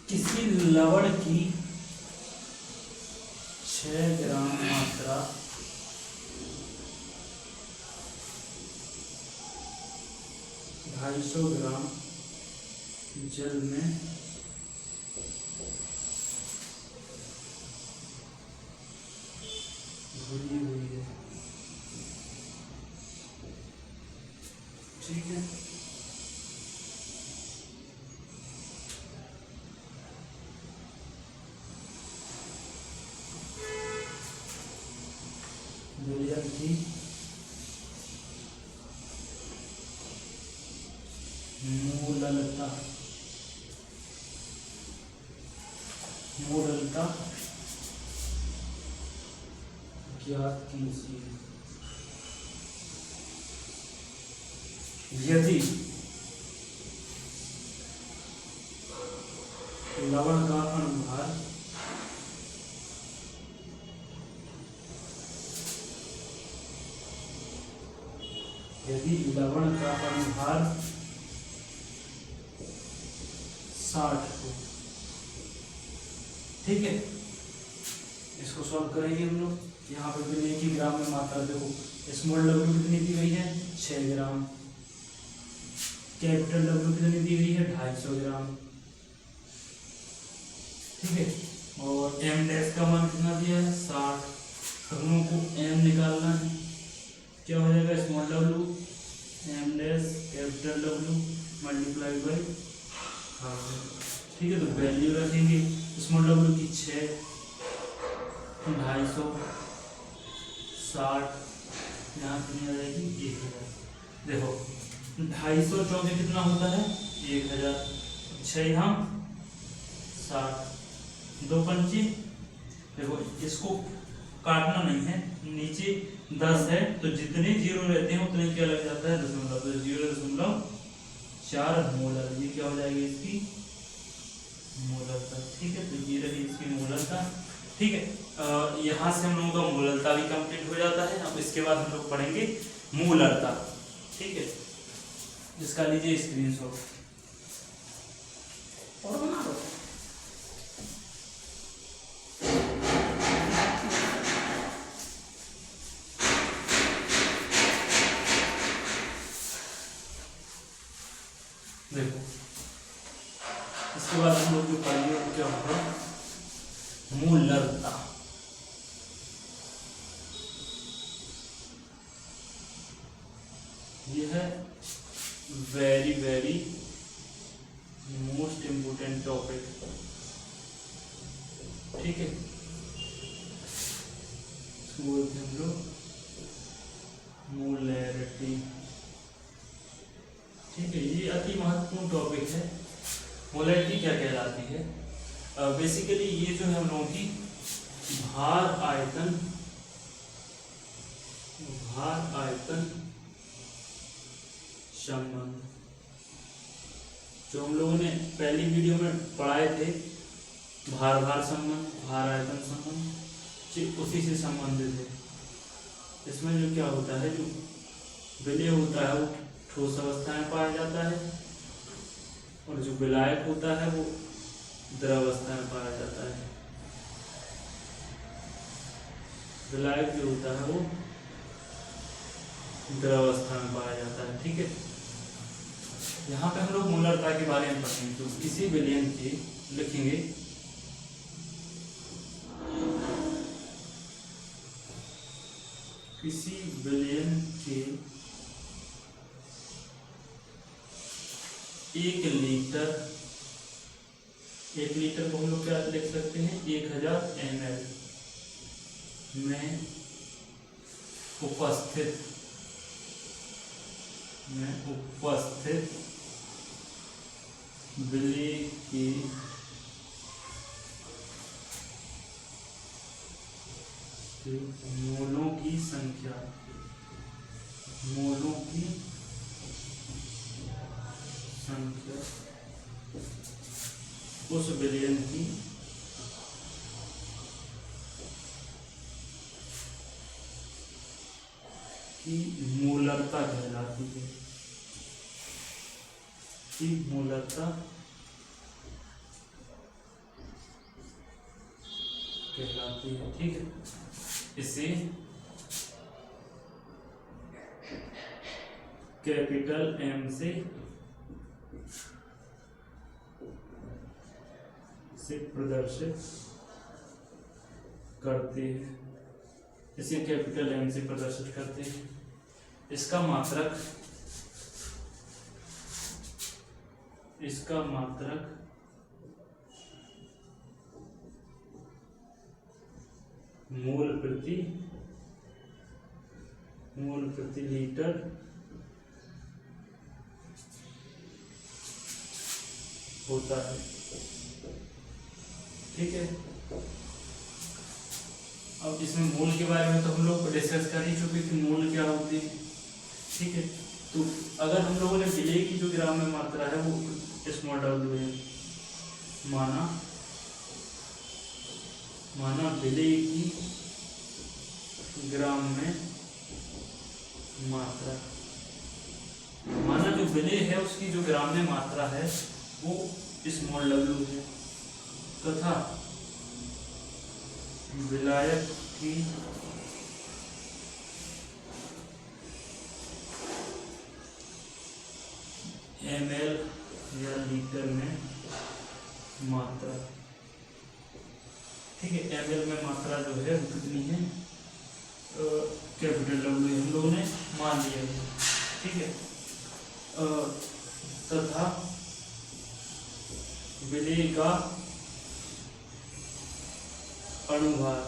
किसी लवण की 6 ग्राम मात्रा 250 ग्राम जल में घुली हुई है। ठीक है, विलयन की मूललता ज्ञात कीजिए। यदि लवण का अनुभार लवण का अनुभार 60 हो। ठीक है, इसको सॉल्व करेंगे हम लोग। यहाँ पे विलयन की ग्राम में मात्रा देखो, स्मॉल डब्ल्यू कितनी दी गई है 6 ग्राम, कैपिटल डब्ल्यू कितनी दी गई है 250 ग्राम। ठीक है, और एम डैश का मान कितना दिया है 60। हम लोगों को एम निकालना है, क्या हो जाएगा small W M dash capital W multiply by 1000। ठीक है, तो वैल्यू रखेंगे स्मॉल डब्ल्यू की 6, 250, 60, यहाँ कितनी आ जाएगी 1000। देखो 250 चौके कितना होता है 1000, 6 यहाँ 60, 2 पंची। देखो इसको काटना नहीं है, नीचे 10 है तो जितने जीरो रहते हैं उतने क्या लग जाता है दशमलव, तो 0.4 मोलर, ये क्या हो जाएगी इसकी मोलरता। ठीक है, तो ये रही इसकी मोलरता। ठीक है, यहाँ से हम लोगों का मोलरता भी कंप्लीट हो जाता है। अब इसके बाद हम लोग पढ़ेंगे मोलरता। ठीक है, जिसका लीजिए स्क्रीनशॉट और बना दो। देखो इसके बाद हम लोग जो पढ़ेंगे वो क्या होगा मोलरता। ये है very very most important topic. ठीक है, बोलते हम लोग मोलैरिटी। ठीक है, ये अति महत्वपूर्ण टॉपिक है। मोलैरिटी क्या कहलाती है? बेसिकली ये जो है हम लोगों की भार आयतन संबंध, जो हम लोगों ने पहली वीडियो में पढ़ाए थे, भार संबंध, भार आयतन संबंध, उसी से संबंधित है। इसमें जो क्या होता है, जो विलय होता है वो ठोस अवस्था में पाया जाता है, और जो विलायक होता है वो द्रवावस्था में पाया जाता है। विलायक जो होता है वो द्रवावस्था में पाया जाता है। ठीक है, यहाँ पे हम लोग मोलरता के बारे में पढ़ेंगे। तो किसी विलयन के लिखेंगे किसी विलयन के 1 लीटर को हम लोग क्या लिख सकते हैं 1000 ml में उपस्थित विलय की मोलों की संख्या उस विलयन की मोलरता कहलाती है। की मोलरता कहलाती है। ठीक है, इसे कैपिटल एम से प्रदर्शित करते हैं, इसे कैपिटल एम से प्रदर्शित करते हैं। इसका मात्रक मोल प्रति लीटर होता है। ठीक है, अब इसमें मोल के बारे में तो हम लोग डिस्कस कर ही चुके कि मोल क्या होती है। ठीक है, तो अगर हम लोगों ने विलेय की जो ग्राम में मात्रा है वो स्मॉल w है, माना विलेय की ग्राम में मात्रा, माना जो विलेय है उसकी जो ग्राम में मात्रा है वो स्मॉल w है, तथा विलायक की ml या लीटर में मात्रा। ठीक है, ml में मात्रा जो है वो कितनी है, कैपिटल W हम लोगों ने मान लिया है। ठीक है, तथा विलेय का अणुभार,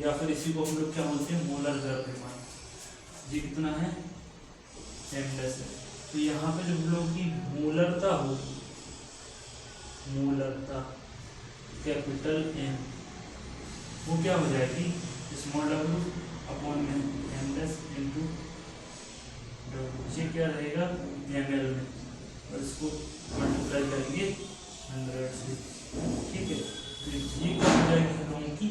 या फिर इसी को हम लोग क्या बोलते हैं, मोलर द्रव्यमान, ये कितना है, m है। तो यहाँ पे जो हम लोग की मोलरता हो, मोलरता कैपिटल M, वो क्या हो जाएगी, small w upon m into ये क्या रहेगा ml में, और इसको मल्टीप्लाई करेंगे 100 से। ठीक है, तो ये क्या हो जाएगी हम लोगों की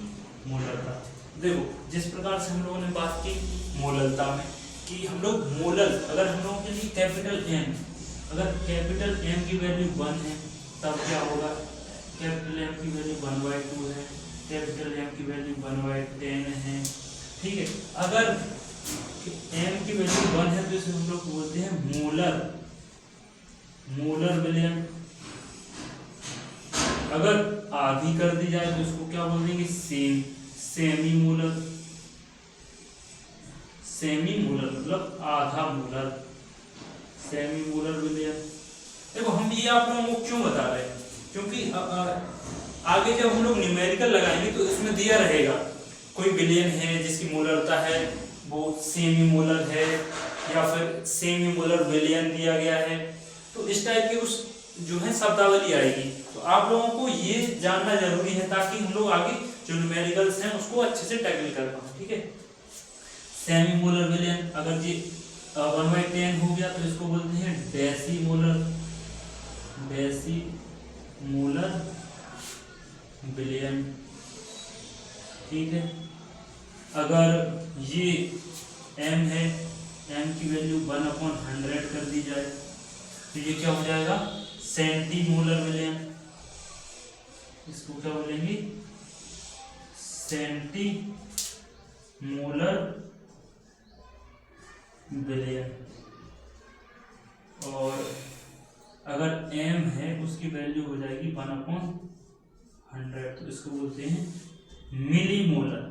मोलरता। देखो जिस प्रकार से हम लोगों ने बात की मोलरता में कि हम लोग मोलर, अगर हम लोगों के लिए कैपिटल M, अगर कैपिटल M की वैल्यू 1 है तब क्या होगा, कैपिटल M की वैल्यू 1/2 है, कैपिटल M की वैल्यू 1/10 है। ठीक है, अगर M की वैल्यू 1 है तो इसे हम लोग बोलते हैं मोलर विलयन। अगर आधी कर दी जाए तो इसको क्या बोल देंगे, सेमी मोलर मतलब आधा मोलर, सेमी मोलर विलयन। देखो हम ये आप लोगों को क्यों बता रहे हैं, क्योंकि आगे जब हम लोग न्यूमेरिकल लगाएंगे तो इसमें दिया रहेगा कोई विलयन है जिसकी मोलरता है वो सेमी मोलर है, या फिर सेमी मोलर विलयन दिया गया है, तो इस टाइप की उस जो है शब्दावली आएगी। तो आप लोगों को ये जानना जरूरी है ताकि हम लोग आगे जो न्यूमेरिकल्स हैं उसको अच्छे से टैकल कर पाए। ठीक है, सेमी मोलर विलयन, अगर ये 1/10 हो गया तो इसको बोलते हैं डेसी मोलर विलयन। ठीक है, अगर ये m है, m की वैल्यू 1/100 कर दी जाए तो ये क्या हो जाएगा, सेंटी मोलर विलयन। इसको क्या बोलेंगे, सेंटी मोलर विलयन। और अगर m है उसकी वैल्यू हो जाएगी 1/100 तो इसको बोलते हैं मिली मोलर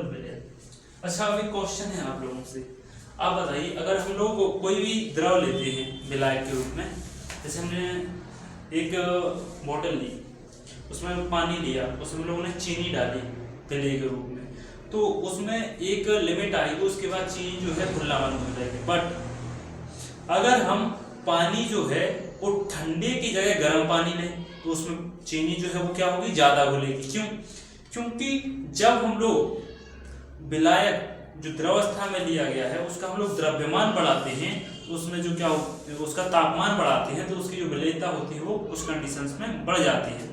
विलयन। अच्छा, अभी क्वेश्चन है आप लोगों से, आप बताइए अगर हम लोग कोई भी द्रव लेते हैं विलायक के रूप में, जैसे हमने एक बोतल ली, उसमें पानी लिया, उसमें लोगों ने चीनी डाली विलेय के रूप में, तो उसमें एक लिमिट आएगी, उसके बाद चीनी जो है घुलना बंद हो जाएगी। बट अगर हम पानी जो है वो ठंडे की जगह गर्म पानी लें तो उसमें चीनी जो है वो क्या होगी, ज्यादा घुलेगी। क्यों? क्योंकि जब हम लोग विलायक जो द्रवस्था में लिया गया है उसका हम लोग द्रव्यमान बढ़ाते हैं तो उसमें जो क्या उसका तापमान बढ़ाते हैं तो उसकी जो विलेयता होती है वो उस कंडीशंस में बढ़ जाती है।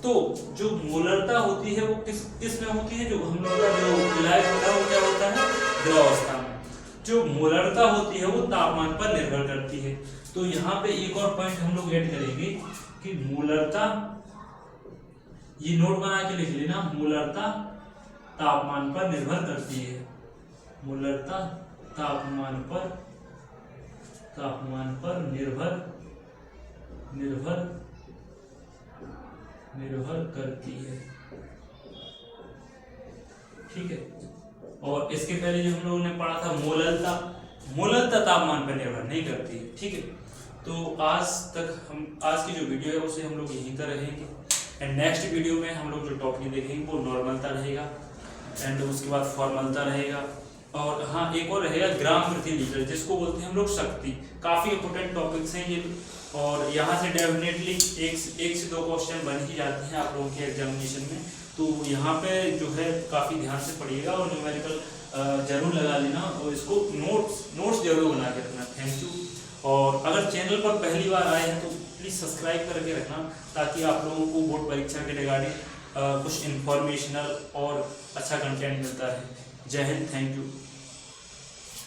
तो जो मोलरता होती है वो किस में होती है, जो हम लोग का जो विलायक होता है वो क्या होता है, द्रवावस्था में। जो मोलरता होती है वो तापमान पर निर्भर करती है। तो यहाँ पे एक और पॉइंट हम लोग ऐड करेंगे कि मूलरता, ये नोट बना के लिख लेना, मूलरता तापमान पर निर्भर करती है। मूलरता तापमान पर निर्भर करती है। ठीक है। और इसके पहले जो हम लोगों ने पढ़ा था मोललता तापमान पर निर्भर नहीं करती है। ठीक है। तो आज की जो वीडियो है उसे हम लोग यहीं तक रहेंगे एंड नेक्स्ट वीडियो में हम लोग जो टॉपिक देखेंगे वो नॉर्मलता रहेगा एंड उसके बाद फॉर्मलता रहेगा और हाँ एक और रहेगा ग्राम प्रति लीटर, जिसको बोलते हैं हम लोग शक्ति। काफ़ी इंपोर्टेंट टॉपिक्स हैं ये और यहाँ से डेफिनेटली एक से दो क्वेश्चन बन ही जाते हैं आप लोगों के एग्जामिनेशन में। तो यहाँ पे जो है काफ़ी ध्यान से पढ़िएगा और न्यूमेरिकल जरूर लगा लेना और इसको नोट्स जरूर बना के रखना। Thank you. और अगर चैनल पर पहली बार आए हैं तो प्लीज़ सब्सक्राइब करके रखना ताकि आप लोगों को बोर्ड परीक्षा के रिगार्डिंग कुछ इन्फॉर्मेशनल और अच्छा कंटेंट मिलता है। जय हिंद। Thank you.